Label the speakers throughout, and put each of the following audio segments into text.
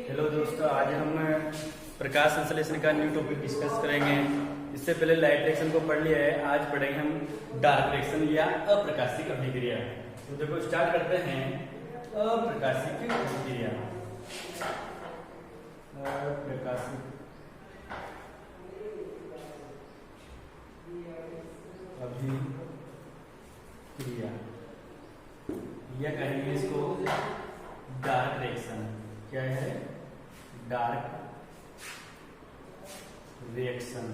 Speaker 1: Hello दोस्तों, आज हम प्रकाश संश्लेषण का न्यू टॉपिक डिस्कस करेंगे। इससे पहले लाइट रिएक्शन को पढ़ लिया है, आज पढ़ेंगे हम डार्क रिएक्शन या अप्रकाशिक अभिक्रिया। तो देखो स्टार्ट करते हैं। अप्रकाशिक अभिक्रिया, अप्रकाशिक अभिक्रिया या कहेंगे इसको डार्क रिएक्शन। क्या है? Dark reaction.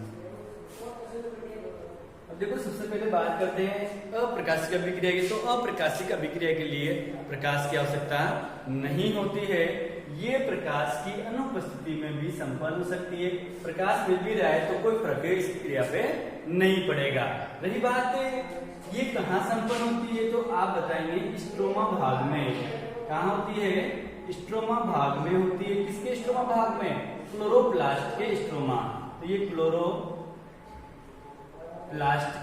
Speaker 1: अब देखो सबसे पहले बात करते हैं अप्रकाशिक अभिक्रिया की। तो अप्रकाशिक अभिक्रिया के लिए प्रकाश की आवश्यकता नहीं होती है। ये प्रकाश की अनुपस्थिति में भी संपन्न हो सकती है। प्रकाश मिल भी रहा है तो कोई फर्क इस क्रिया पे नहीं पड़ेगा। रही बात ये कहाँ संपन्न होती है, तो आप बताएंगे स्ट्रोमा भाग में। कहाँ होती है? स्ट्रोमा भाग में होती है। किसके स्ट्रोमा भाग में? क्लोरोप्लास्ट के स्ट्रोमा। तो ये क्लोरोप्लास्ट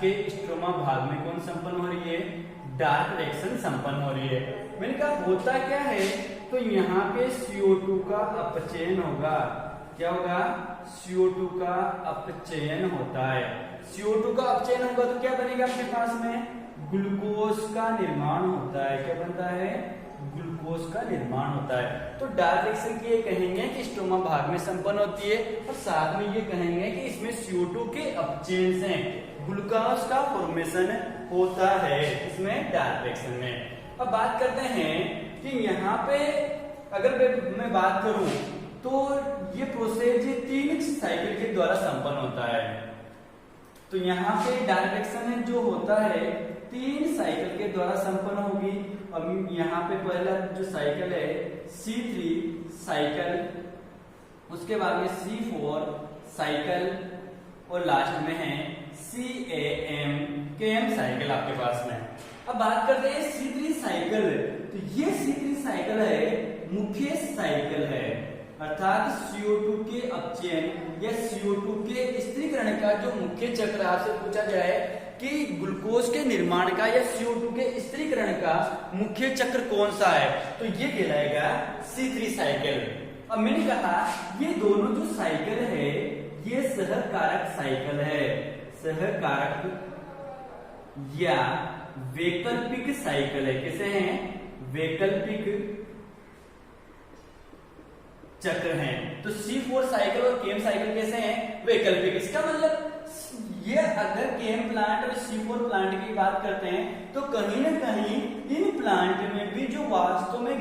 Speaker 1: के स्ट्रोमा भाग में कौन संपन्न हो रही है? डार्क रिएक्शन संपन्न हो रही है। मैंने कहा होता क्या है, तो यहाँ पे CO2 का अपचयन होगा। क्या होगा? CO2 का अपचयन होता है। CO2 का अपचयन होगा तो क्या बनेगा आपके पास में? ग्लूकोज का निर्माण होता है। क्या बनता है? ग्लूकोज का निर्माण होता है। तो डार्क रिएक्शन की ये कहेंगे कि स्ट्रोमा भाग में संपन्न होती है, और साथ में ये कहेंगे कि इसमें CO2 के अपचयन से ग्लूकोज का फॉर्मेशन होता है इसमें डार्क रिएक्शन में। अब बात करते हैं कि यहाँ पे अगर मैं बात करूं तो ये प्रोसेस 3 साइकिल के द्वारा संपन्न होता है। तो यहाँ पे डार्क रिएक्शन जो होता है 3 साइकिल के द्वारा संपन्न होगी। अब यहाँ पे पहला जो साइकिल है C3 साइकिल, उसके बाद में C4 साइकिल, और लास्ट में है CAM साइकिल आपके पास में। अब बात करते हैं C3 साइकिल। तो ये C3 साइकिल है मुख्य साइकिल है, अर्थात CO2 के अपचयन या CO2 के स्थिरीकरण का जो मुख्य चक्र आपसे पूछा जाए कि ग्लूकोज के निर्माण का या CO2 के स्थिरीकरण का मुख्य चक्र कौन सा है, तो ये कहलाएगा C3 साइकिल। अब मैंने कहा ये दोनों जो साइकिल है ये सहकारक साइकिल है। सहकारक या वैकल्पिक साइकिल है। कैसे हैं? वैकल्पिक चक्र हैं। तो C4 साइकिल और KM साइकिल कैसे हैं? वैकल्पिक। इसका मतलब ये अगर KM प्लांट और C4 प्लांट की बात करते हैं तो कहीं ना कहीं इन प्लांट में भी जो वास्तव में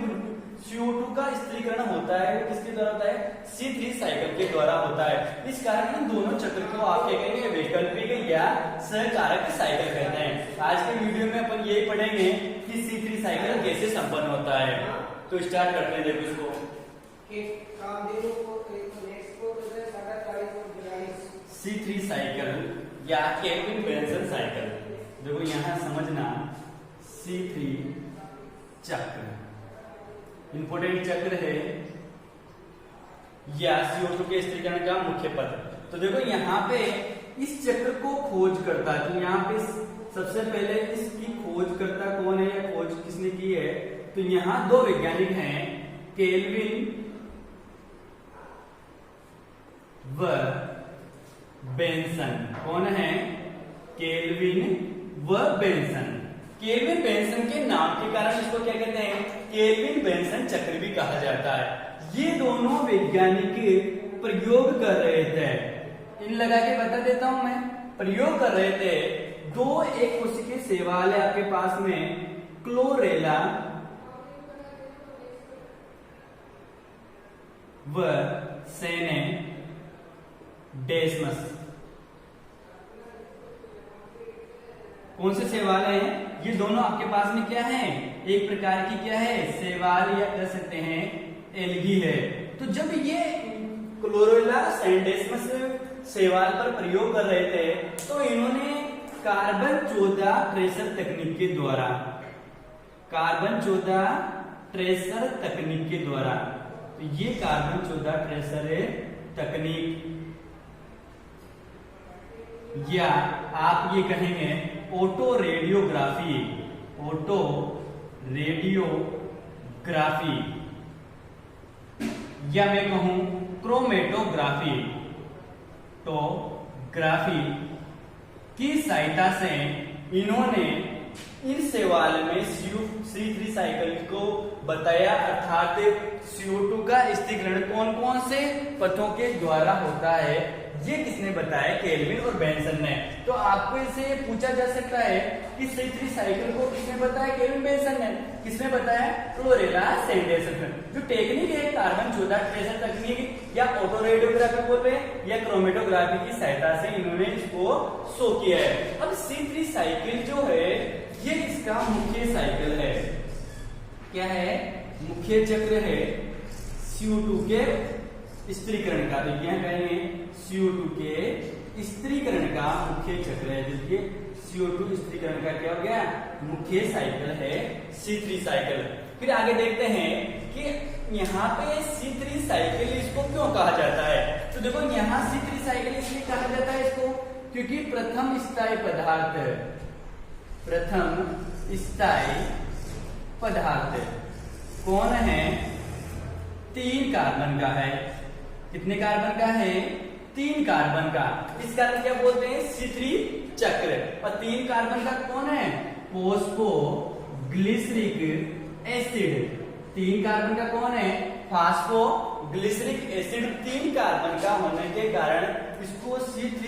Speaker 1: CO2 का स्थिरीकरण होता है वो किसके द्वारा होता है? C3 साइकिल के द्वारा होता है। इस कारण इन दोनों चक्र को आप क्या कहेंगे? वैकल्पिक या सहकारक साइकिल कहते हैं। आज के वीडियो में अपन यही पढ़ेंगे कि C3 साइकिल कैसे संपन्न होता है। तो स्टार्ट करते हैं। देखो इसको C3 साइकिल या केल्विन बेंसन साइकिल। देखो यहाँ समझना, C3 चक्र इंपोर्टेंट चक्र है या CO2 के स्थिरीकरण का मुख्य पथ। तो देखो यहाँ पे इस चक्र को खोज करता है। तो यहाँ पे सबसे पहले इसकी खोज करता कौन है या खोज किसने की है? तो यहाँ 2 वैज्ञानिक हैं, केल्विन व बेंसन। कौन है? केल्विन व बेंसन। केल्विन बेंसन के नाम के कारण इसको क्या कहते हैं? केल्विन बेंसन चक्र भी कहा जाता है। ये दोनों वैज्ञानिक प्रयोग कर रहे थे। इन लगा के बता देता हूं मैं। प्रयोग कर रहे थे 2 एक कोशिकीय शैवाल है आपके पास में, क्लोरेला व सेने डेस्मस। कौन से शैवाल हैं? ये दोनों आपके पास में क्या है? एक प्रकार की क्या है? शैवाल या कह सकते हैं एल्गी है। तो जब ये क्लोरेला सैंडेस्मस शैवाल पर प्रयोग कर रहे थे तो इन्होंने कार्बन 14 ट्रेसर तकनीक के द्वारा, कार्बन 14 ट्रेसर तकनीक के द्वारा, तो ये कार्बन 14 ट्रेसर तकनीक या आप ये कहेंगे ऑटो रेडियोग्राफी, ऑटो रेडियोग्राफी या मैं कहूं क्रोमेटोग्राफी, तो ग्राफी की सहायता से इन्होंने इन सवाल में C3 साइकिल को बताया, अर्थात CO2 का स्थिरीकरण कौन कौन से पथों के द्वारा होता है, ये किसने बताया? केल्विन और बेंसन ने। तो आपको इसे पूछा जा सकता है कि C3 साइकिल को किसने बताया? केल्विन बेंसन ने। किसने बताया? क्लोरेला सैंडर्सन। जो टेक्निक है कार्बन 14 ट्रेसर तकनीक या ऑटो रेडियोग्राफी बोल रहे हैं या क्रोमेटोग्राफी की सहायता से इन्होंने इसको शो किया है। अब C3 साइकिल जो है ये इसका मुख्य साइकिल है। क्या है? मुख्य चक्र है CO2 के स्थिरीकरण का। देखिए कहेंगे CO2 के स्थिरीकरण का मुख्य चक्र है। देखिए CO2 स्थिरीकरण का क्या हो गया? मुख्य साइकिल है C3 साइकिल। फिर आगे देखते हैं कि यहाँ पे C3 साइकिल इसको क्यों कहा जाता है। तो देखो यहाँ C3 साइकिल इसलिए कहा जाता है इसको क्योंकि प्रथम स्थायी पदार्थ कौन है? 3 कार्बन का है। कितने कार्बन का है? 3 कार्बन का। इस कारण क्या बोलते हैं? C3 चक्र। और 3 कार्बन का कौन है? Phospho glyceric acid. 3 कार्बन का कौन है? फास्फो ग्लिसरिक एसिड 3 कार्बन का होने के कारण इसको C3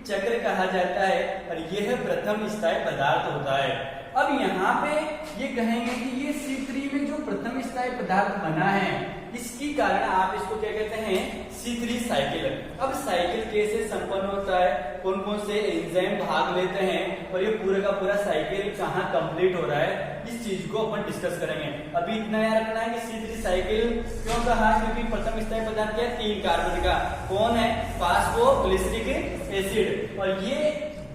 Speaker 1: चक्र कहा जाता है और यह प्रथम स्थायी पदार्थ होता है। अब यहाँ पे ये कहेंगे कि ये C3 में जो प्रथम स्थायी पदार्थ बना है इसकी कारण आप इसको क्या कहते हैं? C3 cycle. अब साइकिल कैसे संपन्न होता है, कौन कौन से एंजाइम भाग लेते हैं और ये पूरा का पूरा साइकिल कहाँ कंप्लीट हो रहा है, इस चीज को अपन डिस्कस करेंगे। अभी इतना याद रखना है कि C3 साइकिल क्यों कहा? क्योंकि प्रथम स्थायी पदार्थ क्या है? 3 कार्बन का। कौन है? Phosphoglyceric acid. और ये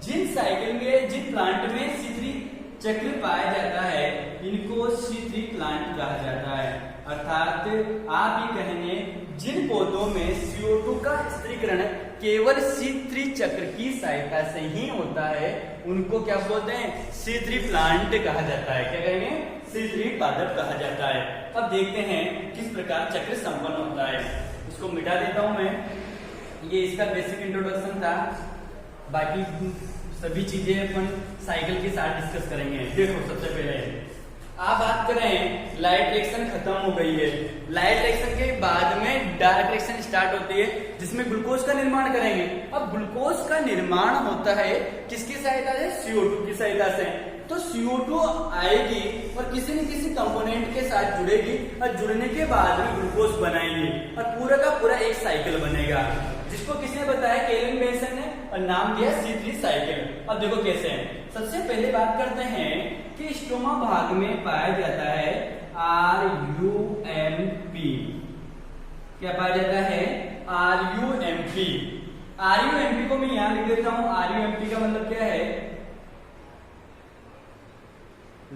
Speaker 1: जिन साइकिल में, जिन प्लांट में C3 चक्र पाया जाता है इनको C3 प्लांट कहा जाता है। अर्थात आप ये कहेंगे जिन पौधों में CO2 का स्थिरीकरण केवल C3 चक्र की सहायता से ही होता है उनको क्या बोलते हैं? C3 प्लांट कहा जाता है। क्या कहेंगे? C3 पादप कहा जाता है। अब देखते हैं किस प्रकार चक्र संपन्न होता है। इसको मिटा देता हूं मैं। ये इसका बेसिक इंट्रोडक्शन था, बाकी सभी चीजें अपन साइकिल के साथ डिस्कस करेंगे। देखो सबसे पहले आप बात करें, लाइट रिएक्शन खत्म हो गई है। लाइट रिएक्शन के बाद में डार्क रिएक्शन स्टार्ट होती है जिसमें ग्लूकोज का निर्माण करेंगे। अब ग्लूकोज का निर्माण होता है किसकी सहायता से? CO2 की सहायता से। तो CO2 आएगी और किसी न किसी कंपोनेंट के साथ जुड़ेगी और जुड़ने के बाद में ग्लूकोज बनाएंगे और पूरा का पूरा एक साइकिल बनेगा, जिसको किसने बताया? केल्विन बेंसन ने, और नाम दिया C3 साइकिल। अब देखो कैसे है। सबसे पहले बात करते हैं कि स्टोमा भाग में पाया जाता है RUMP। क्या पाया जाता है? RUMP। RUMP को मैं यहां लिख देता हूं। RUMP का मतलब क्या है?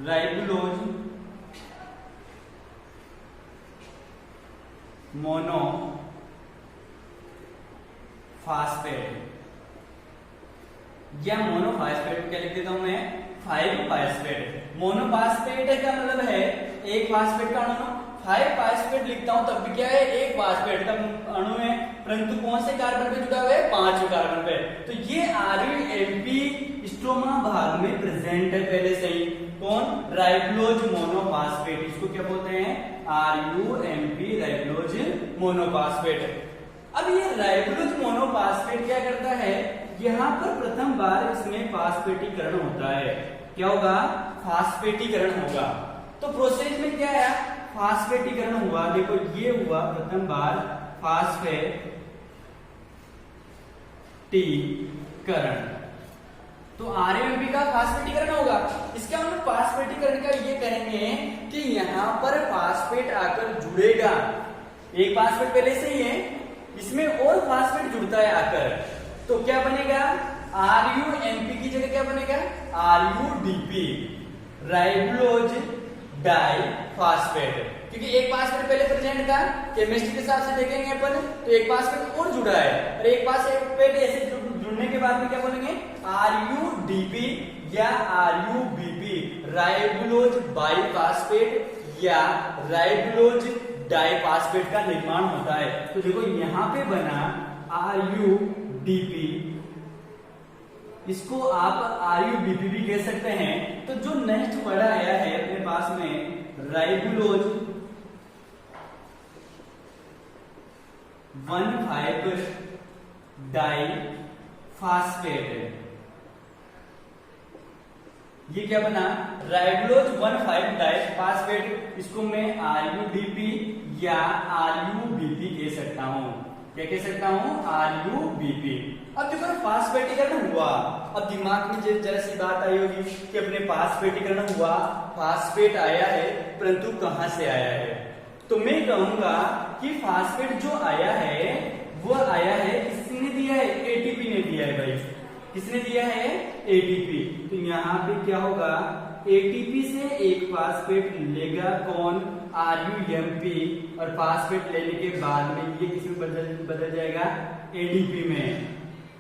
Speaker 1: राइबोलोज मोनो फास्फेट या मोनोफास्फेट। क्या लिख देता हूं मैं? 5 फास्फेट। मोनोफास्फेट का मतलब है एक फास्फेट का अणु। 5 फास्फेट लिखता हूं तब भी क्या है? एक फास्फेट का अणु है, परंतु कौन से कार्बन पे जुड़ा हुआ है? 5 कार्बन पे। तो ये RUMP स्टोमा भाग में प्रेजेंट है पहले से ही। कौन? राइबोलोज मोनोफास्फेट। इसको क्या बोलते हैं? RUMP राइबोलोज monophosphate. अब ये राइबोलोज मोनोफास्फेट क्या करता है? यहाँ पर प्रथम बार इसमें फास्फेटीकरण होता है। क्या होगा? फास्फेटीकरण होगा। तो प्रोसेस में क्या है? फास्फेटीकरण हुआ। देखो ये हुआ प्रथम बार फास्फेटीकरण। तो RUMP का फास्फेटीकरण होगा। इसका मतलब फास्फेटीकरण का ये कहेंगे कि यहाँ पर फास्फेट आकर जुड़ेगा। एक फास्फेट पहले से ही है, इसमें और फास्फेट जुड़ता है आकर, तो क्या बनेगा? RUMP की जगह क्या बनेगा? RUDP ribulose diphosphate. क्योंकि एक फास्फेट पहले प्रेजेंट था, केमिस्ट्री के हिसाब से देखेंगे अपन तो एक फास्फेट और जुड़ा है और एक फास्फेट ऐसे जुड़ने के बाद में क्या बोलेंगे? RUDP या RUBP राइबोलोज बाइफास्फेट या राइबोलोज डाइफॉस्फेट का निर्माण होता है। तो देखो यहां पे बना RUDP, इसको आप RUBP भी कह सकते हैं। तो जो नेक्स्ट वर्ड आया है अपने पास में राइबुलोज 1,5 डाइफॉस्फेट, ये क्या बना राइबुलोज 1,5 डाइफॉस्फेट, इसको मैं RUDP या RUBP कह सकता हूं। क्या कह सकता हूं RUBP। अब देखो फास्फेटीकरण हुआ, अब दिमाग में जरा सी बात आई होगी कि अपने फास्फेटीकरण हुआ, फास्फेट आया है, परंतु कहां से आया है। तो मैं कहूंगा कि फास्फेट जो आया है वो आया है, किसने दिया है ATP ने दिया है भाई। किसने दिया है ATP। तो यहाँ पे क्या होगा ATP से एक फास्फेट लेगा कौन RUMP, और फास्फेट लेने के बाद में ये किसमें बदल जाएगा ADP में।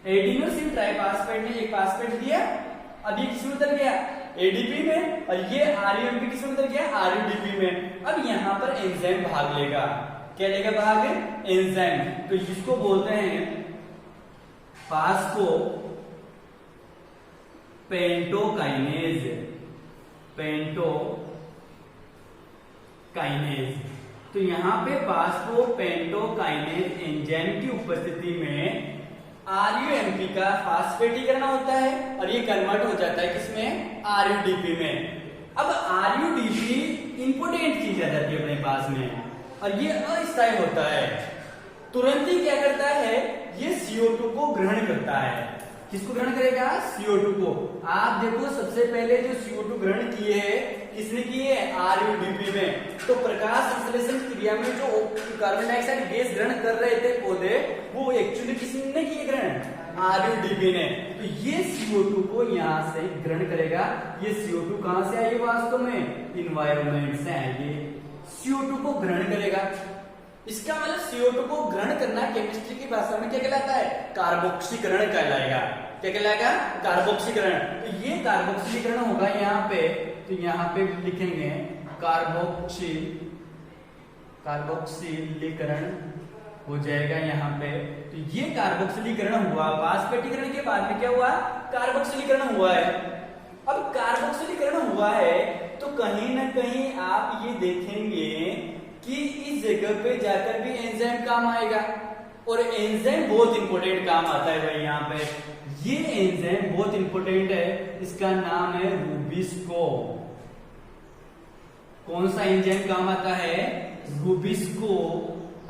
Speaker 1: एडिनोसिन ट्राइफॉस्फेट ने एक फास्फेट दिया, अब ये किसमें बदल गया ADP में, और ये RUMP किसमें बदल गया RUDP में। अब यहाँ पर एंजाइम भाग लेगा, क्या लेगा भाग एंजाइम। तो जिसको बोलते हैं फास्फो पेंटोकाइनेज, पेंटोकाइनेज। तो यहाँ पे फास्फोपेंटोकाइनेज एंजाइम की उपस्थिति में RUMP का फास्फेटीकरण होता है और ये कन्वर्ट हो जाता है किसमें RUDP में। अब RUDP इंपोर्टेंट चीज आ जाती है अपने पास में, और ये अस्थायी होता है। तुरंत ही क्या करता है ये CO2 को ग्रहण करता है। किसको ग्रहण करेगा CO2 को। आप देखो सबसे पहले जो CO2 ग्रहण किए हैं किसने किए RUDP में। तो प्रकाश संश्लेषण क्रिया में जो कार्बन डाइऑक्साइड गैस ग्रहण कर रहे थे पौधे, वो एक्चुअली किसने किए ग्रहण RUDP ने। तो ये CO2 को यहाँ से ग्रहण करेगा। ये CO2 कहां से आई वास्तव में इन्वायरमेंट से आई, ये CO2 को ग्रहण करेगा। इसका मतलब CO2 को ग्रहण करना केमिस्ट्री की भाषा में क्या कहलाता है कार्बोक्सीकरण कहलाएगा। क्या कहलाएगा कार्बोक्सीकरण। तो ये कार्बोक्सीकरण होगा यहाँ पे, तो यहाँ पे लिखेंगे कार्बोक्सीलीकरण हो जाएगा यहाँ पे। तो ये कार्बोक्सीलीकरण हुआ, फास्फेटीकरण के बाद में क्या हुआ कार्बोक्सीलीकरण हुआ है। अब कार्बोक्सीलीकरण हुआ है तो कहीं ना कहीं आप ये देखेंगे कि इस जगह पे जाकर भी एंजाइम काम आएगा, और एंजाइम बहुत इंपॉर्टेंट काम आता है भाई। यहाँ पे ये एंजाइम बहुत इंपॉर्टेंट है, इसका नाम है रूबिस्को। कौन सा एंजाइम काम आता है रूबिस्को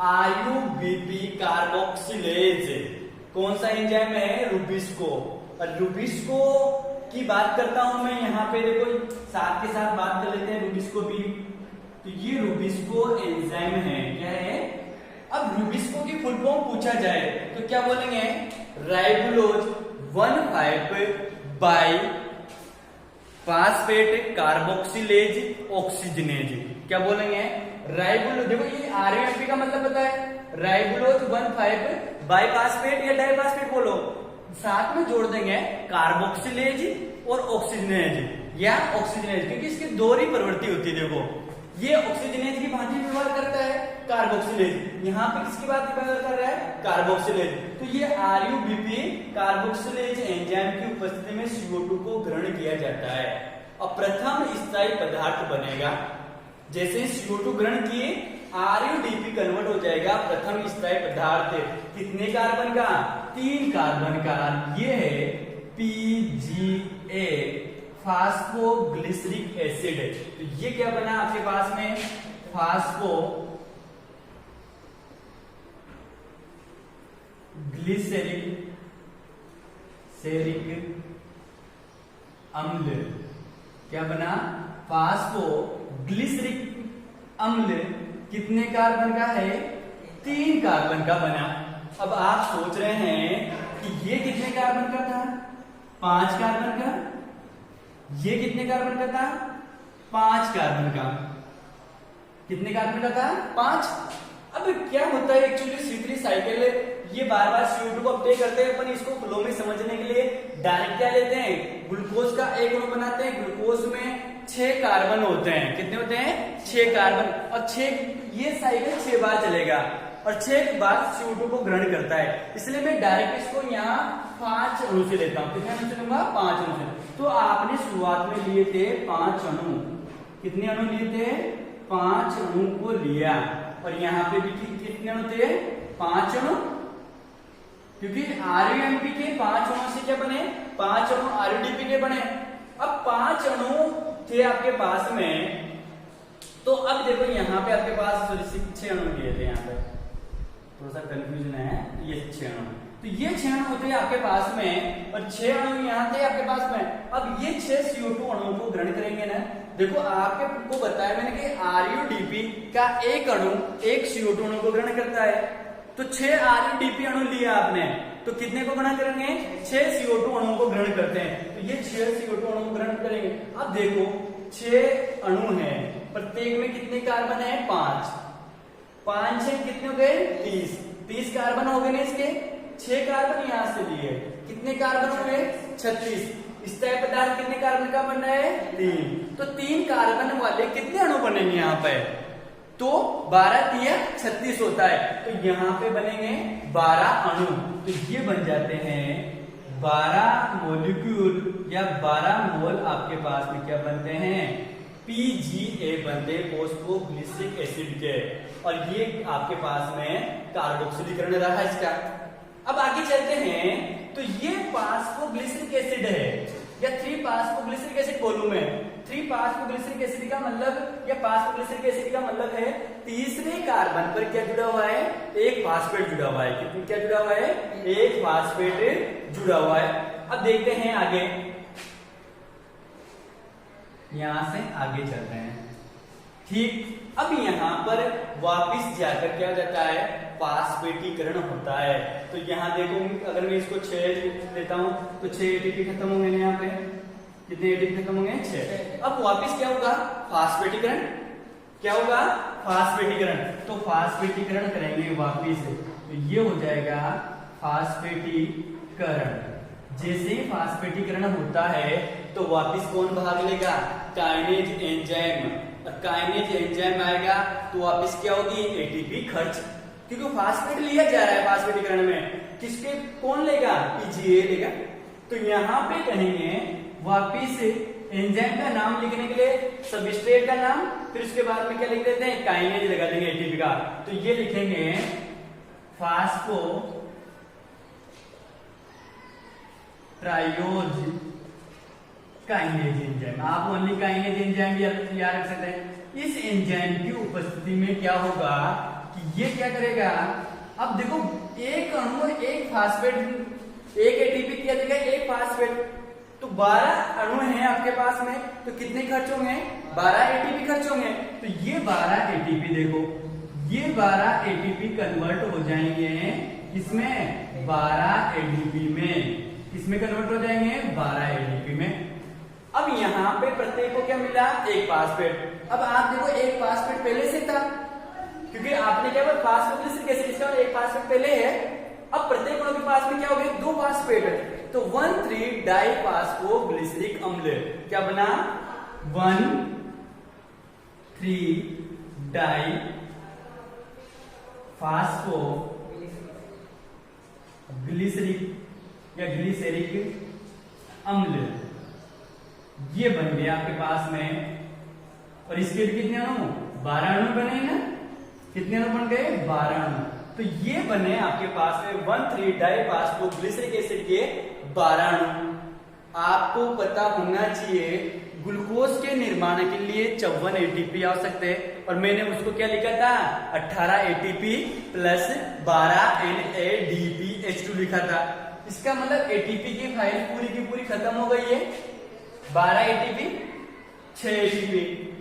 Speaker 1: RUBP कार्बोक्सिलेज। कौन सा एंजाइम है रूबिस्को। और रूबिस्को की बात करता हूं मैं यहाँ पे, देखो साथ के साथ बात कर लेते हैं रूबिस्को भी। तो ये रूबिस्को एंजाइम है, क्या है। अब रूबिस्को की फुल फॉर्म पूछा जाए तो क्या बोलेंगे राइबुलोज 1,5 फास्फेट कार्बोक्सिलेज ऑक्सीजनेज। क्या बोलेंगे राइबुलोज। देखो ये RUMP का मतलब पता है, राइबुलोज 1,5 फास्फेट या डाइफॉस्फेट बोलो, साथ में जोड़ देंगे कार्बोक्सिलेज और ऑक्सीजनेज या ऑक्सीजनेज, क्योंकि इसकी दोहरी प्रवृत्ति होती है। देखो ये ऑक्सीजनेज की भांति व्यवहार करता है कार्बोक्सिलेज, यहाँ पे किसकी बात व्यवहार कर रहा है कार्बोक्सिलेज। तो ये RUBP कार्बोक्सिलेज एंजाइम की उपस्थिति में CO2 को ग्रहण किया जाता है और प्रथम स्थायी पदार्थ बनेगा। जैसे CO2 ग्रहण किए RUDP कन्वर्ट हो जाएगा प्रथम स्थायी पदार्थ। कितने कार्बन का 3 कार्बन का। ये है PGA फास्फोग्लिसरिक एसिड। तो ये क्या बना आपके पास में फास्फो ग्लिसरिक अम्ल। क्या बना फास्फो ग्लिसरिक अम्ल। कितने कार्बन का है 3 कार्बन का बना। अब आप सोच रहे हैं कि ये कितने कार्बन का था 5 कार्बन का, ये कितने कार्बन का था 5 कार्बन का। कितने कार्बन का था 5। अब क्या होता है एक्चुअली C3 साइकिल ये बार बार CO2 को अपडेट करते हैं। अपन इसको फ्लो में समझने के लिए डायरेक्ट क्या लेते हैं ग्लूकोज का एक अणु बनाते हैं, ग्लूकोज में 6 कार्बन होते हैं। कितने होते हैं? 6 कार्बन। और 6 ये साइकिल 6 बार चलेगा और 6 बार CO2 को ग्रहण करता है। इसलिए मैं डायरेक्ट इसको यहाँ 5 अणु से लेता हूँ। कितने अणु से लूंगा? 5 अणु से। तो आपने शुरुआत में लिए थे 5 अणु। कितने अणु लिए थे? 5 अणु को लिया। और यहाँ पे भी कितने अणु थे? 5 अणु। क्योंकि RUMP के 5 अणु से क्या बने? 5 अणु RUDP के बने। अब 5 अणु थे आपके पास में, तो अब देखो यहाँ पे आपके पास 6 अणु लिए थे। यहाँ पे थोड़ा सा कंफ्यूजन है। ये 6 अणु, तो ये 6 अणु थे आपके पास में और 6 अणु यहाँ थे आपके पास में। अब ये 6 CO2 अणु को ग्रहण करेंगे ना। देखो आपको बताया मैंने कि RUDP का एक अणु एक CO2 अणु को ग्रहण करता है। तो 6 RUDP अणु लिया आपने, तो कितने को ग्रहण करेंगे? 6 CO2 अणु को ग्रहण करते हैं। तो ये 6 CO2 अणु को ग्रहण करेंगे। अब देखो 6 अणु हैं, प्रत्येक में कितने कार्बन है? 5। 5 से कितने हो गए? 30। 30 कार्बन हो गए ना इसके। 6 कार्बन यहां से लिए, कितने कार्बन हो गए? 36। इस तरह पदार्थ कितने कार्बन का बन रहा है? 3। तो 3 कार्बन वाले कितने अणु बनेंगे यहाँ पे? तो 12 3 36 होता है। तो यहाँ पे बनेंगे 12 अणु। तो ये बन जाते हैं 12 मोलिक्यूल या 12 मोल आपके पास में क्या बनते हैं? PGA बनते, फॉस्फोग्लिसरिक एसिड के। और ये आपके पास में कार्बोक्सिलीकरण रहा इसका। अब आगे चलते हैं, तो ये फॉस्फोग्लिसरिक एसिड है या 3-फॉस्फोग्लिसरिक एसिड बोलूं मैं। 3-फॉस्फोग्लिसरिक एसिड का मतलब या फॉस्फोग्लिसरिक एसिड का मतलब है तीसरे कार्बन पर क्या जुड़ा हुआ है? एक फास्फेट जुड़ा हुआ है। कितनी क्या जुड़ा हुआ है? एक फास्फेट जुड़ा हुआ है। अब देखते हैं आगे, यहां से आगे चल रहे हैं। ठीक, अब यहां पर वापिस जाकर क्या हो जाता है? फास्फेटीकरण होता है। तो यहाँ देखो, अगर मैं इसको 6 लेता हूं तो 6 ATP खत्म होंगे ना। यहाँ पे कितने ATP खत्म होंगे? 6। अब वापिस क्या होगा? फास्फेटीकरण। क्या होगा? फास्फेटीकरण। तो फास्फेटीकरण करेंगे वापिस, तो ये हो जाएगा फास्फेटीकरण। जैसे ही फास्फेटीकरण होता है तो वापिस कौन भाग लेगा? Kinase enzyme. काइनेज एंजाइम आएगा तो वापिस क्या होगी? ATP खर्च। क्योंकि फास्फेट लिया जा रहा है फास्फेटीकरण में, किसके कौन लेगा? PGA लेगा। तो यहाँ पे कहेंगे वापिस एंजाइम का नाम लिखने के लिए सबस्ट्रेट का नाम, फिर उसके बाद में क्या लिख देते हैं? काइनेज लगा देंगे ATP का। तो ये लिखेंगे फास्फो ट्रायोज काइनेज एंजाइम। आप ओनली काइनेज एंजाइम भी याद रख सकते हैं। इस एंजाइम की उपस्थिति में क्या होगा कि ये क्या करेगा? अब देखो एक अणु एक फास्फेट, एक ATP क्या देगा? एक फास्फेट। तो 12 अणु हैं आपके पास में, तो कितने खर्च होंगे? 12 ATP खर्च होंगे। तो ये 12 ATP देखो, ये 12 ATP कन्वर्ट हो जाएंगे किसमें? 12 ADP में। किसमें कन्वर्ट हो जाएंगे? 12 ADP में। अब यहाँ पे प्रत्येक को क्या मिला? एक फास्फेट। अब आप देखो एक फास्फेट पहले से था, क्योंकि आपने क्या बोला? फास्फोग्लिसरिक एसिड, इसका एक फास्फेट पहले है। अब प्रत्येक अणु के पास में क्या हो गया? 2 फास्फेट है। तो 1,3-डाइफास्फोग्लिसरिक अम्ल क्या बना? 1,3-डाइफास्फोग्लिसरिक या ग्लिसरिक अम्ल, ये बन गया आपके पास में। और इसके भी कितने अणु? 12 अणु बने ना। कितने अणु बन गए? 12 अणु। तो ये बने आपके पास में 1,3-डाइफास्फोग्लिसरिक एसिड के 12 अणु। आपको पता होना चाहिए ग्लूकोज के निर्माण के लिए 54 ATP आवश्यक है, और मैंने उसको क्या लिखा था? 18 ATP प्लस 12 NADPH2 लिखा था। इसका मतलब ATP की फाइल पूरी की पूरी खत्म हो गई है। 12 ATP 6 ATP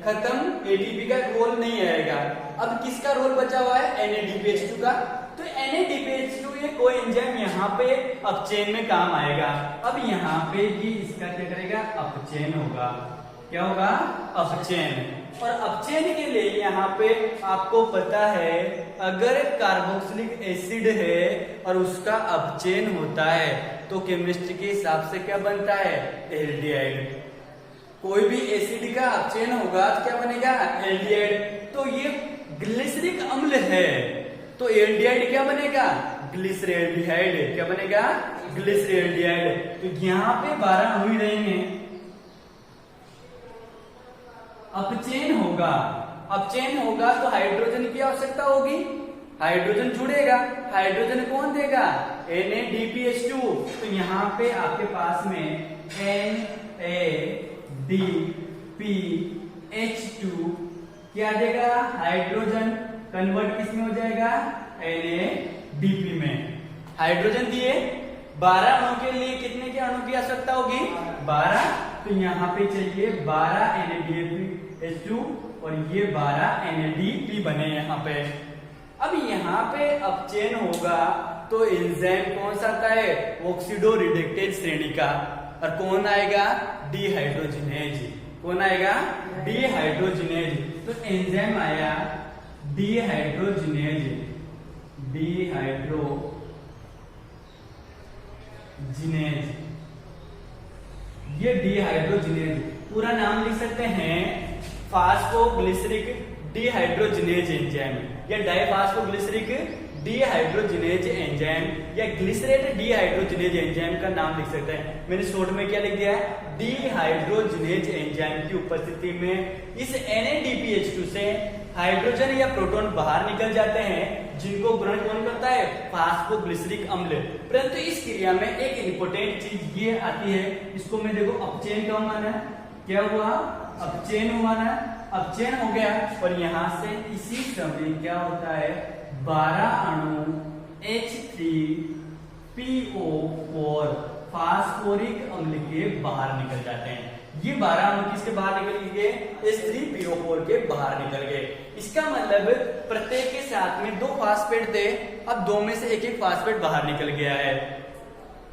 Speaker 1: खत्म। ATP का रोल नहीं आएगा। अब किसका रोल बचा हुआ है? NADPH2 का। तो NADPH2 ये कोएंजाइम यहाँ पे अपचयन में काम आएगा। अब यहाँ पे भी इसका क्या करेगा? अपचयन होगा। क्या होगा? अपचयन। और अपचयन के लिए यहाँ पे आपको पता है, अगर कार्बोक्सिलिक एसिड है और उसका अपचयन होता है तो केमिस्ट्री के हिसाब से क्या बनता है? एल्डिहाइड। कोई भी एसिड का अपचयन होगा तो क्या बनेगा, एल्डिहाइड। तो ये ग्लिसरिक अम्ल है, तो एल्डिहाइड क्या बनेगा, ग्लिसरैल्डिहाइड। क्या बनेगा, ग्लिसरैल्डिहाइड। तो यहाँ पे 12 अणु ही रहेंगे। अपचयन होगा, अपचयन होगा तो हाइड्रोजन की आवश्यकता होगी, हाइड्रोजन जुड़ेगा, हाइड्रोजन कौन देगा, NaDPH2। तो यहाँ पे आपके पास में NaDPH2 क्या देगा, हाइड्रोजन कन्वर्ट किसमें हो जाएगा, NaDP में। हाइड्रोजन दिए, 12 अणु के लिए कितने के अणु की आवश्यकता होगी, 12। तो यहाँ पे चाहिए 12 NaDPH2 और ये 12 NaDP बने यहाँ पे। अब यहाँ पे अपचयन होगा तो एंजाइम कौन सा आता है, ऑक्सीडो रिडक्टेज श्रेणी का, और कौन आएगा, डिहाइड्रोजिनेज। कौन आएगा, डिहाइड्रोजिनेज। तो एंजाइम आया डिहाइड्रोजिनेज, डिहाइड्रोजिनेज। ये डिहाइड्रोजिनेज पूरा नाम लिख सकते हैं, फास्फोग्लिसरिक डिहाइड्रोजिनेज एंजाइम, या डाइफास्फोग्लिसरिक डिहाइड्रोजिनेज एंजाइम, या ग्लिसरेट डिहाइड्रोजिनेज एंजाइम का नाम लिख सकते हैं। मैंने शॉर्ट में क्या लिख दिया है, डिहाइड्रोजिनेज एंजाइम की उपस्थिति में इस NaDPH2 से हाइड्रोजन या प्रोटॉन बाहर निकल जाते हैं, जिनको ग्रहण कौन करता है, फास्फोग्लिसरिक अम्ल। परंतु इस क्रिया में एक इंपॉर्टेंट चीज ये आती है, इसको मैं देखो अपचयन का माना है, क्या हुआ, अपचयन हुआ ना, अपचयन हो गया, और यहां से इसी समय क्या होता है, 12 अणु H3PO4 फास्फोरिक अम्ल के बाहर निकल जाते हैं। ये 12 अणु किसके बाहर निकल गए, H3PO4 के बाहर निकल गए। इसका मतलब प्रत्येक के साथ में 2 फास्फेट थे, अब 2 में से एक फास्फेट बाहर निकल गया है।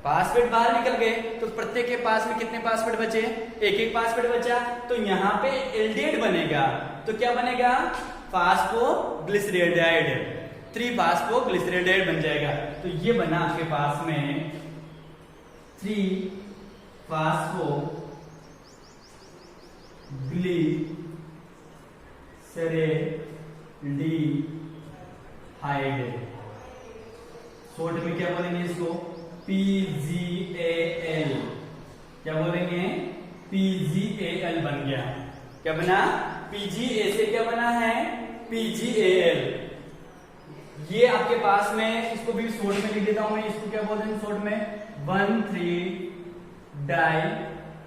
Speaker 1: फास्फेट बाहर निकल गए तो प्रत्येक के पास में कितने फास्फेट बचे, एक फास्फेट बचा। तो यहाँ पे एल्डिहाइड बनेगा, तो क्या बनेगा, फास्फोग्लिसरैल्डिहाइड, 3 फास्फोग्लिसरैल्डिहाइड बन जाएगा। तो ये बना आपके पास में 3 फास्फोग्लिसरैल्डिहाइड। शॉर्ट में क्या बोलेंगे इसको, PgAl। क्या बोलेंगे, PgAl बन गया। क्या बना, PgA से क्या बना है, PgAl। ये आपके पास में, इसको भी शॉर्ट में लिख देता हूं मैं, इसको क्या बोलते हैं शॉर्ट में, 1,3-डाई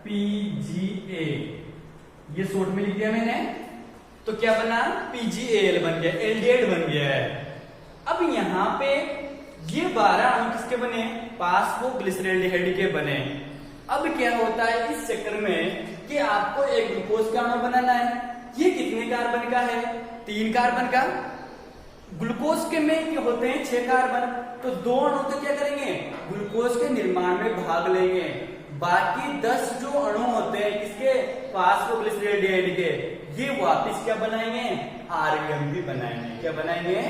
Speaker 1: PgA। ये शॉर्ट में लिख दिया मैंने। तो क्या बना, PgAl बन गया, एल्डिहाइड बन गया है। अब यहां पे ये 12 अणु किसके बने, फास्फोग्लिसरैल्डिहाइड के बने। अब क्या होता है इस चक्कर में कि आपको एक ग्लूकोज का अणु बनाना है। ये कितने कार्बन का है, 3 कार्बन का। ग्लूकोज के में क्या होते हैं 6 कार्बन, तो 2 अणु तो क्या करेंगे, ग्लूकोज के निर्माण में भाग लेंगे। बाकी 10 जो अणु होते हैं किसके, फास्फोग्लिसरैल्डिहाइड के, ये वापस क्या बनाएंगे, RUMP बनाएंगे। क्या बनाएंगे,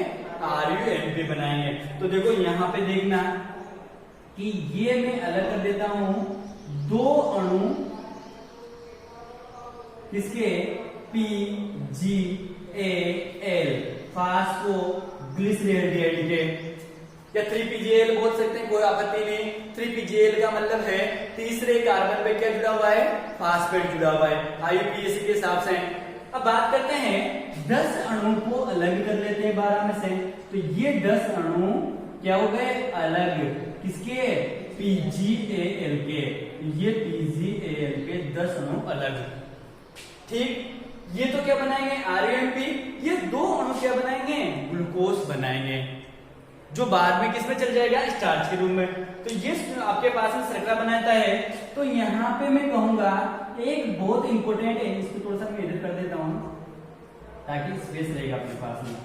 Speaker 1: RUMP बनाएंगे। तो देखो यहाँ पे देखना कि ये मैं अलग कर देता हूं, 2 अणु किसके, PgAl फास्फोग्लिसरैल्डिहाइड के, या 3PgAl बोल सकते हैं, कोई आपत्ति नहीं। 3PgAl का मतलब है तीसरे कार्बन पे क्या जुड़ा हुआ है, फास्फेट जुड़ा हुआ है, IUPAC के हिसाब से। अब बात करते हैं 10 अणु को अलग कर लेते हैं 12 में से। तो ये 10 अणु क्या हो गए, अलग, किसके, PgAl के। ये PgAl के 10 अणु अलग, ठीक। ये तो क्या बनाएंगे, RUMP। ये 2 अणु क्या बनाएंगे, ग्लूकोज बनाएंगे, जो बाद में किसमें चल जाएगा, स्टार्च के रूप में। तो ये आपके पास में शर्करा बनाता है। तो यहाँ पे मैं कहूंगा एक बहुत इंपॉर्टेंट है, इसको थोड़ा सा मैं इधर कर देता हूं ताकि स्पेस रहेगा अपने पास में।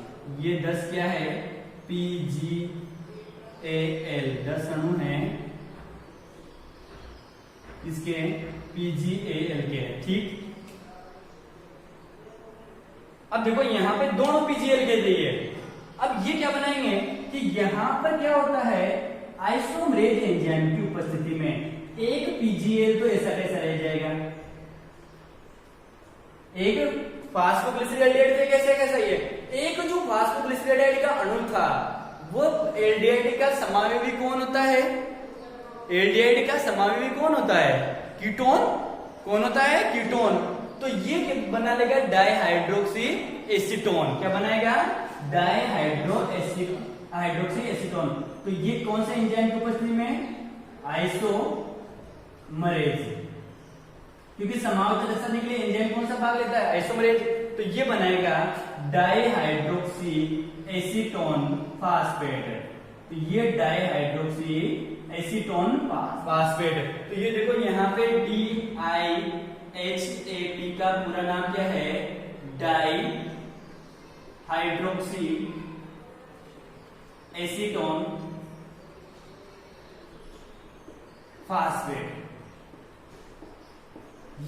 Speaker 1: ये 10 क्या है, PgAl 10 अणु हैं इसके, PgAl के, ठीक। अब देखो यहाँ पे दोनों PgAl के चाहिए। अब ये क्या बनाएंगे कि यहां पर क्या होता है, आइसोमरेज एंजाइम की उपस्थिति में एक PgAl तो ऐसा कैसा रह जाएगा, एक फास्फोग्लिसराइड से कैसा ये एक जो फास्फोग्लिसराइड का अणु था वो एल्डिहाइड का समावेशी कौन होता है? एल्डिहाइड का समावेशी कौन होता है? कीटोन। कौन होता है? कीटोन। तो ये बना लेगा डाइहाइड्रोक्सी एसीटोन। क्या बनाएगा? Hydroxy acetone. तो ये कौन से एंजाइम की उपस्थिति में? आइसोमरेज। क्योंकि समावत दर्शाने के लिए एंजाइम कौन सा भाग लेता है? आइसोमरेज। तो ये बनाएगा डाइहाइड्रोक्सी एसीटोन फास्फेट। तो ये डाइहाइड्रोक्सी एसीटोन फास्फेट। तो ये देखो यहाँ पे DIHAP का पूरा नाम क्या है? Dihydroxy acetone phosphate.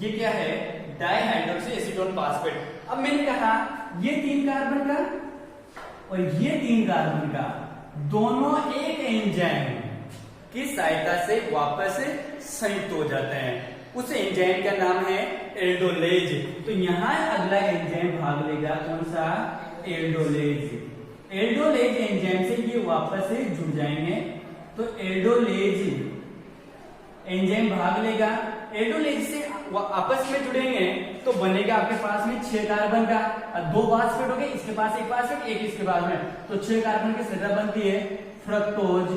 Speaker 1: ये क्या है? Dihydroxy acetone phosphate. अब मैंने कहा ये 3 कार्बन का और ये 3 कार्बन का दोनों एक एंजाइम की सहायता से वापस संयुक्त हो जाते हैं। उस एंजाइम का नाम है एल्डोलेज। तो यहां अगला एंजाइम भाग लेगा कौन सा? एल्डोलेज। एल्डोलेज एंजाइम से ये वापस जुड़ जाएंगे। तो एल्डोलेज एंजाइम भाग लेगा। एल्डोलेज से आपस में जुड़ेंगे तो बनेगा आपके पास में 6 कार्बन का और 2 फास्फेट हो गए। इसके पास एक फास्फेट, एक इसके पास में, तो 6 कार्बन की संरचना बनती है फ्रक्टोज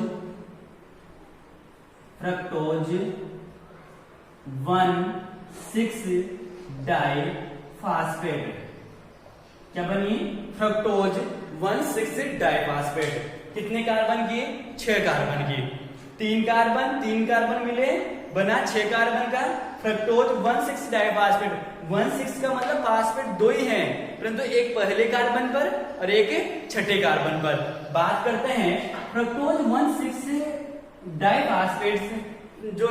Speaker 1: 1,6 डाइफास्फेट। क्या बनी? Fructose 1,6 diphosphate. कितने कार्बन की? 6 कार्बन की। 3 कार्बन मिले, बना 6 कार्बन का फ्रक्टोज 1,6 डाइफास्फेट। 1,6 का मतलब फास्फेट 2 ही हैं, परंतु एक पहले कार्बन पर और एक छठे कार्बन पर। बात करते हैं फ्रक्टोज 1,6 डाइफास्फेट जो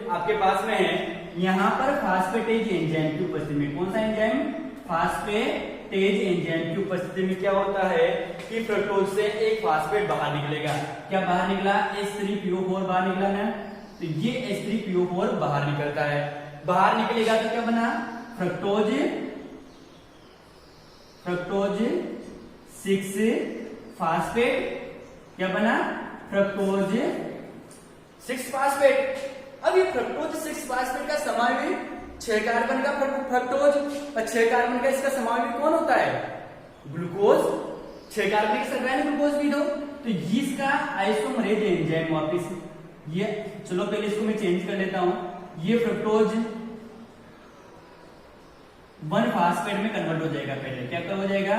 Speaker 1: आपके पास में है, यहां पर फास्फेटेज एंजाइम की उपस्थिति में, कौन सा एंजाइम? फास्फेटेज एंजाइम की उपस्थिति में क्या होता है कि फ्रक्टोज से एक फास्फेट बाहर निकलेगा। क्या बाहर निकला? H3PO4 बाहर निकला ना। तो ये H3PO4 बाहर निकलता है। बाहर निकलेगा तो क्या बना? Fructose 6 phosphate. क्या बना? Fructose 6 phosphate. अब ये फ्रक्टोज 6 फास्फेट का समावेशी 6 कार्बन का फ्रक्टोज और 6 कार्बन का इसका समावेशी कौन होता है? ग्लूकोज। 6 कार्बन की संख्या में ग्लूकोज भी दो। तो इसका आइसोमरेज एंजाइम वापिस ये, चलो पहले इसको मैं चेंज कर लेता हूं। ये फ्रक्टोज 1 फास्फेट में कन्वर्ट हो जाएगा। पहले क्या हो जाएगा?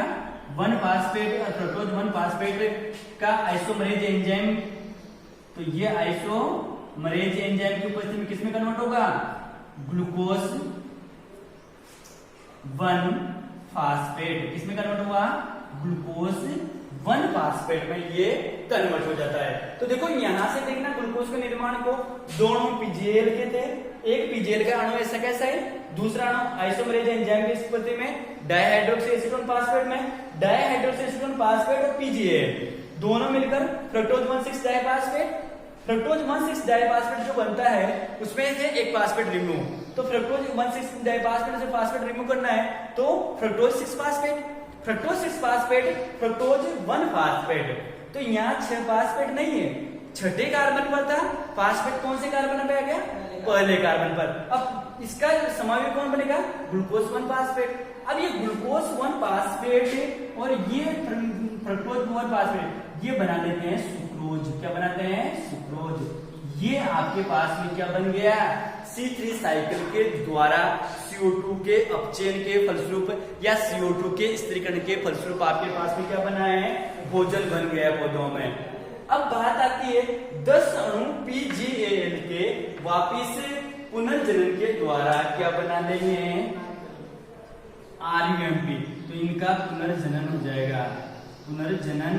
Speaker 1: 1 फास्फेट और फ्रक्टोज 1 फास्फेट का आइसोमरेज एंजाइम। तो ये आइसोमरेज एंजाइम की उपस्थिति में किसमें कन्वर्ट होगा? Glucose 1 phosphate. किसमें कन्वर्ट हुआ? ग्लूकोज 1 फास्फेट में ये कन्वर्ट हो जाता है। तो देखो यहां से देखना ग्लूकोज के निर्माण को दोनों पीजीएल के थे। एक पीजीएल का अणु ऐसा कैसा है, दूसरा अणु आइसोमरेज एंजाइम की स्थिति में डाइहाइड्रोक्सी एसीटोन फास्फेट में डाइहाइड्रोक्सी एसीटोन फास्फेट और पीजीएल दोनों मिलकर फ्रक्टोज 1,6 डाइफास्फेट। फ्रक्टोज 1,6 डाइफास्फेट जो बनता है उसमें से एक फास्फेट रिमूव। तो फ्रक्टोज 1,6 डाइफास्फेट से फास्फेट रिमूव करना है तो fructose 6 phosphate, fructose 6 phosphate, fructose 1 phosphate. तो यहाँ 6 फास्फेट नहीं है, छठे कार्बन पर था। फास्फेट कौन से कार्बन पे आ गया? पहले कार्बन पर। अब इसका समावेशी कौन बनेगा? Glucose 1 phosphate. अब ये ग्लूकोज 1 फास्फेट और ये फ्रक्टोज 1 फास्फेट ये बना देते हैं सुक्रोज। क्या बनाते हैं? सुक्रोज। ये आपके पास में क्या बन गया? C3 साइकिल के द्वारा CO2 के अपचयन के फलस्वरूप या CO2 के स्थिरीकरण के फलस्वरूप आपके पास में क्या बना है? भोजन बन गया पौधों में। अब बात आती है 10 अणु PGAL के वापिस पुनर्जनन के द्वारा क्या बना लेंगे? RUMP। तो इनका पुनर्जनन हो जाएगा। पुनर्जनन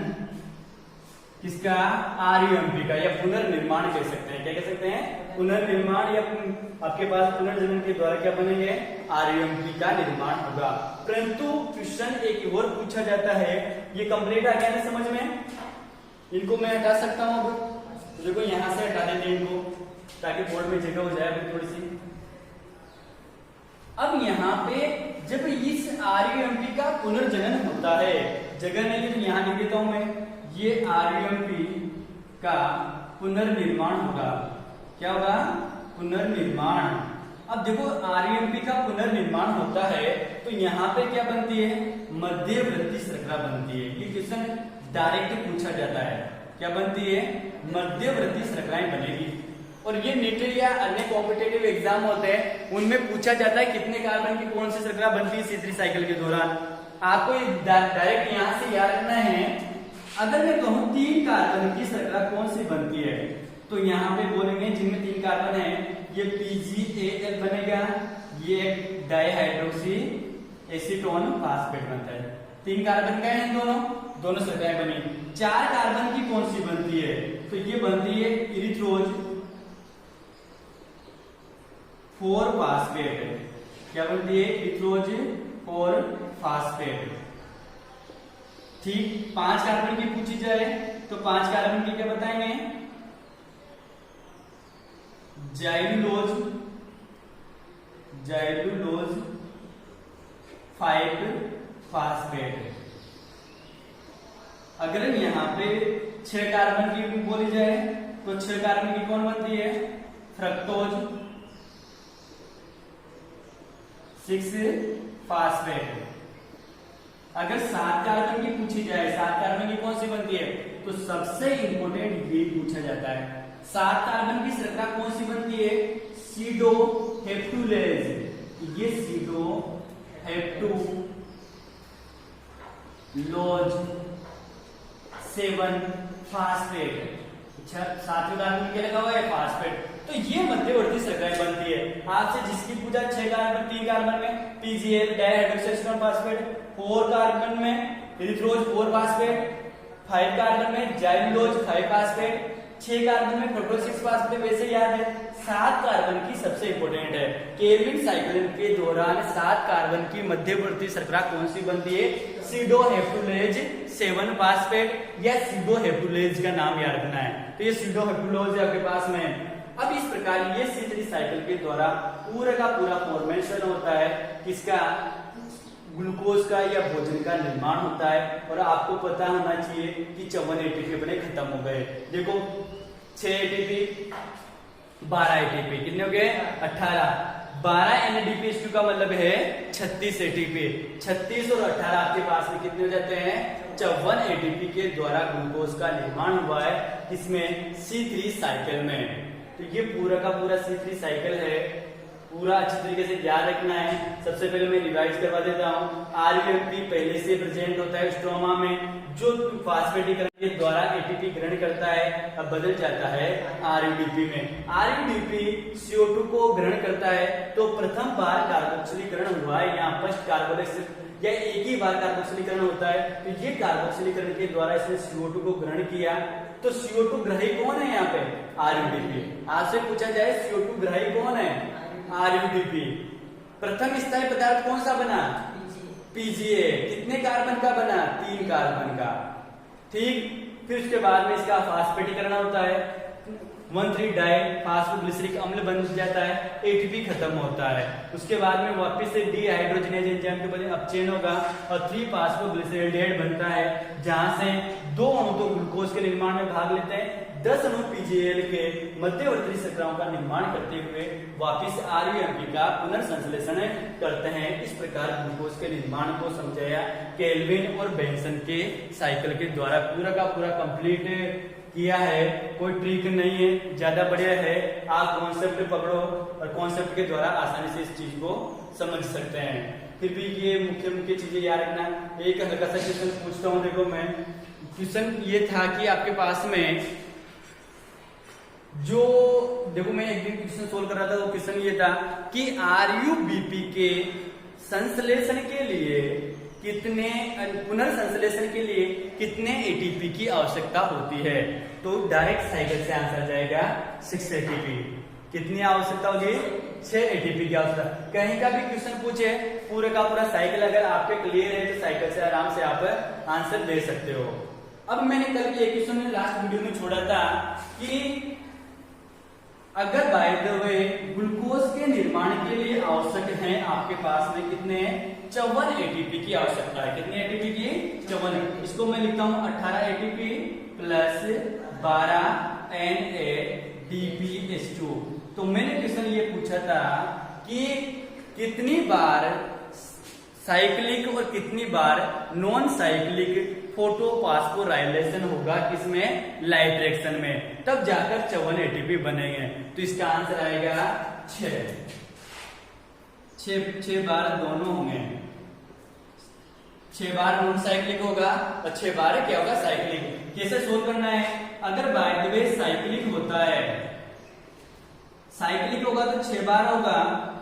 Speaker 1: किसका? RUMP का, या पुनर्निर्माण कह सकते हैं। क्या कह सकते हैं? पुनर्निर्माण, या आपके पास पुनर्जनन के द्वारा क्या बनेंगे? RUMP का निर्माण होगा। परंतु क्वेश्चन एक और पूछा जाता है, ये कंप्लीट आ गया ना समझ में? इनको मैं हटा सकता हूं। अब तो देखो यहां से हटा देते हैं इनको ताकि बोर्ड में जगह हो जाए थोड़ी सी। अब यहाँ पे जब इस आरयूएमपी का पुनर्जनन होता है, जगह नहीं है तो यहाँ लिख देता हूं मैं, ये आरयूएमपी का पुनर्निर्माण होगा। क्या होगा? पुनर्निर्माण। अब देखो आरयूएमपी का पुनर्निर्माण होता है तो यहाँ पे क्या बनती है? मध्यवर्ती श्रृंखला बनती है। ये क्वेश्चन डायरेक्ट पूछा जाता है। क्या बनती है? मध्यवर्ती श्रृंखलाएं बनेगी। और ये नीट या अन्य कॉम्पिटेटिव एग्जाम होते हैं, उनमें पूछा जाता है कितने कार्बन की कौन सी श्रृंखला बनती है C3 साइकिल के दौरान। आपको डायरेक्ट यहाँ से याद रखना है। अगर मैं कहूँ 3 कार्बन की श्रृंखला कौन सी बनती है, तो यहाँ पे बोलेंगे जिनमें 3 कार्बन है, ये PgAl बनेगा, ये एक डाइहाइड्रोक्सी एसीटोन फास्फेट बनता है। 3 कार्बन का है दोनों श्रृंखलाएं बनी। 4 कार्बन की कौन सी बनती है? तो ये बनती है इरिथ्रोज 4 फास्फेट। क्या बनती है? इरिथ्रोज 4 फास्फेट। ठीक। 5 कार्बन की पूछी जाए तो 5 कार्बन की क्या बताएंगे? Xylulose 5 phosphate. अगर यहाँ पे 6 कार्बन की बोली जाए तो 6 कार्बन की कौन बनती है? Fructose 6 phosphate. अगर 7 कार्बन की पूछी जाए, 7 कार्बन की कौन सी बनती है, तो सबसे इंपॉर्टेंट ये पूछा जाता है, 7 कार्बन की श्रृंखला कौन सी बनती है? सीडोहेप्टुलेज। ये सीडोहेप्टुलोज 7 फास्फेट। अच्छा, 7वें कार्बन क्या लगा हुआ है? फास्फेट। तो ये मध्यवर्ती श्रृंखलाएं बनती है। आपसे जिसकी पूजा 6 कार्बन 3 कार्बन में PgAl डाइहाइड्रोक्सी फास्फेट, 4 कार्बन में इरिथ्रोज 4 फास्फेट, 5 कार्बन में जाइलुलोज 5 फास्फेट, 6 कार्बन में फ्रक्टोज 6 फास्फेट, वैसे याद है 7 कार्बन की सबसे इंपॉर्टेंट है। केल्विन साइकिल के दौरान 7 कार्बन की मध्यवर्ती श्रृंखला कौन सी बनती है? सीडोहेप्टुलेज 7 फास्फेट या सीडोहेप्टुलेज का नाम याद रखना है। तो ये सीडोहेप्टुलोज है आपके पास में। अब इस प्रकार ये C3 साइकिल के द्वारा पूरा का पूरा फॉर्मेशन होता है, किसका? ग्लूकोज का या भोजन का निर्माण होता है। और आपको पता होना चाहिए कि 54 एटीपी अपने खत्म हो गए। देखो 6 एटीपी 12 एटीपी कितने हो गए? 18। 12 NADPH2 का मतलब है 36 एटीपी। 36 और 18 आपके पास में कितने हो जाते हैं? 54 एटीपी के द्वारा ग्लूकोज का निर्माण हुआ है। किसमें? C3 साइकिल में। तो ये पूरा का पूरा C3 साइकिल है, पूरा अच्छी तरीके से याद रखना है। सबसे पहले मैं रिवाइज करवा देता हूँ। आरयूएमपी पहले से प्रेजेंट होता है स्ट्रोमा में, जो फास्फेटीकरण के द्वारा एटीपी ग्रहण करता है, अब बदल जाता है आरयूडीपी में। आरयूडीपी CO2 को ग्रहण करता है, तो प्रथम बार कार्बोक्सिलीकरण हुआ है। यहाँ फर्स्ट कार्बोक्सिल या एक ही बार कार्बोक्सिलीकरण होता है। तो ये कार्बोक्सिलीकरण के द्वारा इसने CO2 को ग्रहण किया। तो CO2 ग्राही कौन है यहाँ पे? आरयूडीपी। आपसे पूछा जाए CO2 ग्राही कौन है? आरयूडीपी। प्रथम स्थायी पदार्थ कौन सा बना? PGA। कितने कार्बन का बना? 3 कार्बन का। ठीक। फिर उसके बाद में इसका फास्फेटीकरण होता है, 1,3 डाई फास्फोग्लिसरिक अम्ल बन जाता है, एटीपी खत्म होता है। उसके बाद में वापस से डीहाइड्रोजनेज एंजाइम के बजाय अपचयन होगा और 3 फास्फोग्लिसरेल्डिहाइड बनता है, जहां से 2 अणु तो ग्लूकोज के निर्माण में भाग लेते हैं, 10 अणु PGAl के मध्यवर्ती श्रृंखलाओं का निर्माण करते हुए वापिस आरयूएमपी का पुनर्संश्लेषण करते हैं। इस प्रकार ग्लूकोज के निर्माण को समझाया केल्विन और बेंसन के साइकिल के द्वारा। पूरा का पूरा कंप्लीट किया है, कोई ट्रिक नहीं है, ज्यादा बढ़िया है। आप कॉन्सेप्ट पकड़ो और कॉन्सेप्ट के द्वारा आसानी से इस चीज को समझ सकते हैं। फिर भी ये मुख्य चीजें याद रखना। एक हल्का सा क्वेश्चन पूछता हूँ। देखो मैं क्वेश्चन ये था कि आपके पास में जो देखो मैं एक दिन क्वेश्चन सोल्व कर रहा था, वो क्वेश्चन ये था कि आरयूबीपी के संश्लेषण के लिए कितने पुनर्संश्लेषण के लिए कितने एटीपी की आवश्यकता होती है? तो डायरेक्ट साइकिल से आंसर जाएगा 6 एटीपी। कितनी आवश्यकता होगी? 6 एटीपी की आवश्यकता। कहीं का भी क्वेश्चन पूछे पूरे का पूरा साइकिल अगर आपके क्लियर है तो साइकिल से आराम से आप आंसर दे सकते हो। अब मैंने कल के क्वेश्चन में लास्ट वीडियो में छोड़ा था कि अगर बाय द वे ग्लूकोज के निर्माण के लिए आवश्यक है आपके पास में कितने 54 एटीपी की आवश्यकता है। कितनी एटीपी की? 54। इसको मैं लिखता हूं 18 एटीपी प्लस 12 NADPH2। तो मैंने क्वेश्चन ये पूछा था कि कितनी बार साइक्लिक और कितनी बार नॉन साइक्लिक फोटोफॉस्फोराइलेशन होगा किसमें? लाइट रिएक्शन में, तब जाकर 54 एटीपी बनेंगे। तो इसका आंसर आएगा 6 बार दोनों होंगे। 6 बार नॉन साइक्लिक होगा और 6 बार क्या होगा? साइक्लिक। कैसे सोल्व करना है? अगर बाय द वे साइक्लिक होता है, साइक्लिक होगा तो 6 बार होगा,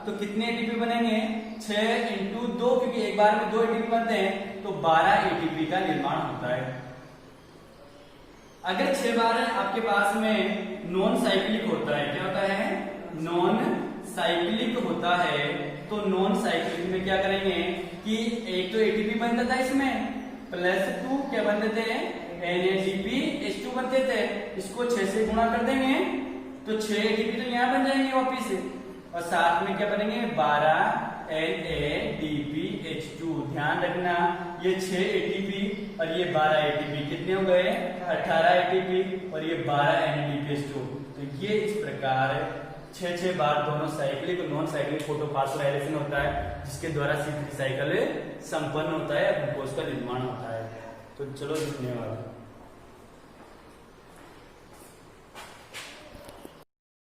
Speaker 1: तो कितने एटीपी बनेंगे? 6 इंटू 2, क्योंकि एक बार में 2 एटीपी बनते हैं, तो 12 एटीपी का निर्माण होता है। अगर 6 बार आपके पास में नॉन साइक्लिक होता है, क्या होता है? नॉन साइक्लिक होता है, तो नॉन साइक्लिक में क्या करेंगे कि एक तो एटीपी बनता था इसमें, प्लस 2 क्या बनते थे? NADPH2 बनते थे। इसको 6 से गुणा कर देंगे तो 6 एटीपी तो यहाँ बन जाएंगे वापिस, और साथ में क्या बनेंगे? 12 NADPH2। ध्यान रखना, ये 6 एटीपी और ये 12 एटीपी कितने हो गए? 18 एटीपी, और ये 12 NADPH2। तो ये इस प्रकार 6 बार दोनों साइक्लिक और नॉन साइक्लिक फोटोफॉस्फोराइलेशन होता है, जिसके द्वारा C3 साइकिल संपन्न होता है, ग्लूकोज का निर्माण होता है। तो चलो, धन्यवाद।